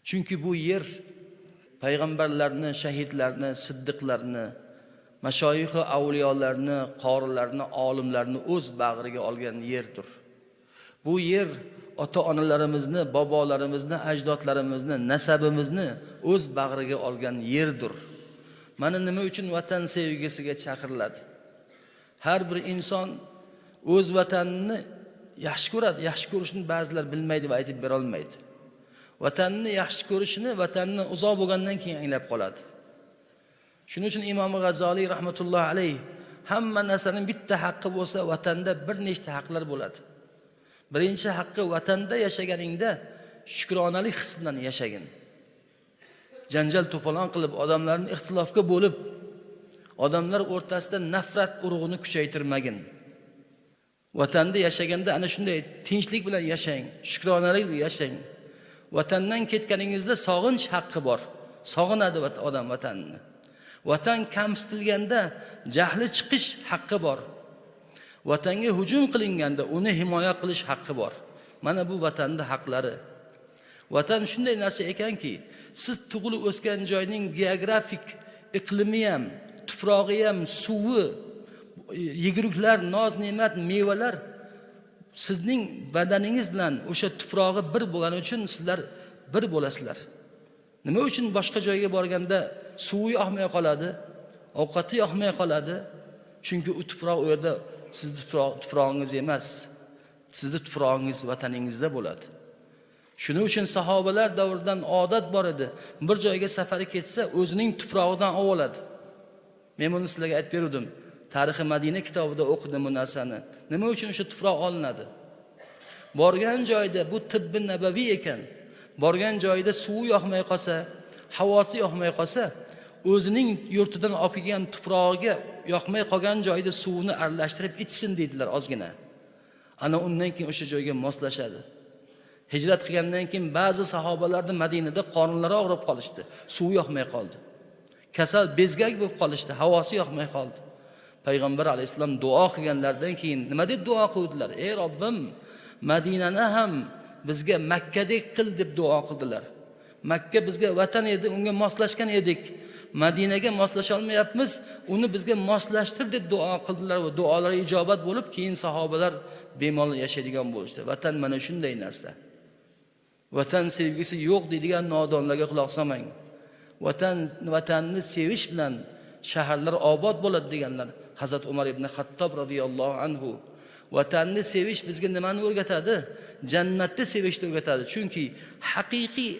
Chunki bu yer payg'ambarlarni, shahidlarni, siddiqlarni, mashoyixi avliyolarni, qorilarni, olimlarni o'z bag'riga olgan yerdir. Bu yer ota-onalarimizni, bobolarimizni, ajdodlarimizni, nasabimizni o'z bag'riga olgan yerdir. Mana nima uchun vatan sevgisiga chaqiriladi. Har bir inson o'z vatanini yaxshi ko'radi. Yaxshi ko'rishni ba'zilar bilmaydi va aytib bera olmaydi. Vatanni yaxshi ko'rishini vatanni uzoq bo'lgandan keyin anglab qoladi. Shuning uchun Imom G'azoliy rahmatullohi alayh hamma narsaning bitta haqqi bo'lsa, vatanda bir nechta haqlar bo'ladi. Birinchi haqqi, vatanda yashaganingda shukronalik his bilan yashagin. Janjal to'polon qilib, odamlarni ixtilofga bo'lib, odamlar o'rtasida nafrat urug'ini kuchaytirmagin. Vatanda yashaganda ana shunday tinchlik bilan yashang, shukronalik bilan yashang. Vatandan ketganingizda sog'inch haqqi bor. Sog'inadi odam vatanni. Vatan kamsitilganda jahli chiqish haqqi bor. Vatanga hujum qilinganda uni himoya qilish haqqi bor. Mana bu vatanning haqlari. Vatan shunday narsa ekanki, siz tug'ilib o'sgan joyning geografik iqlimi ham, tuprog'i ham, suvi, yeguliklar, noz-ne'mat, mevalar sizning badaningiz bilan o'sha tuprog'i bir bo'lgani uchun sizlar bir bo'lasizlar. Nima uchun boshqa joyga borganda suvi yoqmay qoladi, ovqati yoqmay qoladi? Chunki u tuproq u yerda sizning tuprog'ingiz emas. Sizning tuprog'ingiz vataningizda bo'ladi. Shuning uchun sahobalar davridan odat bor edi. Bir joyga safar ketsa, o'zining tuprog'idan oladi. Men buni sizlarga aytib berdim. Tarixi Madina kitobida o'qidim bu narsani. Nima uchun o'sha tuproq olinadi? Borgan joyda bu tibbi nabaviy ekan. Borgan joyda suvi yoqmay qolsa, havosi yoqmay qolsa, o'zining yurtidan olib kelgan tuprog'iga yoqmay qolgan joyda suvini aralashtirib ichsin dedilar ozgina. Ana undan keyin o'sha joyga moslashadi. Hijrat qilgandan keyin ba'zi sahobalarning Madinada qornlari og'rib qolishdi, suvi yoqmay qoldi. Kasal, bezgak bo'lib qolishdi, havosi yoqmay qoldi. Payg'ambar alayhisalom duo qilganlardan keyin nima deb duo qildilar? Ey Robbim, Madinani ham bizga Makkadek qil deb duo qildilar. Makka bizga vatan edi, unga moslashgan edik. Madinaga moslasha olmayapmiz, uni bizga moslashtir deb duo qildilar va duolar ijobat bo'lib, keyin sahobalar bemalol yashaydigan bo'lishdi. Vatan mana shunday narsa. Vatan sevgisi yo'q deydigan nodonlarga quloq solmang. Vatanni sevish bilan shaharlar obod bo'ladi deganlar. Hazrat Umar ibn Xattob radhiyallohu anhu vatanni sevish bizga nimani o'rgatadi? Jannatni sevishni o'rgatadi. Chunki haqiqiy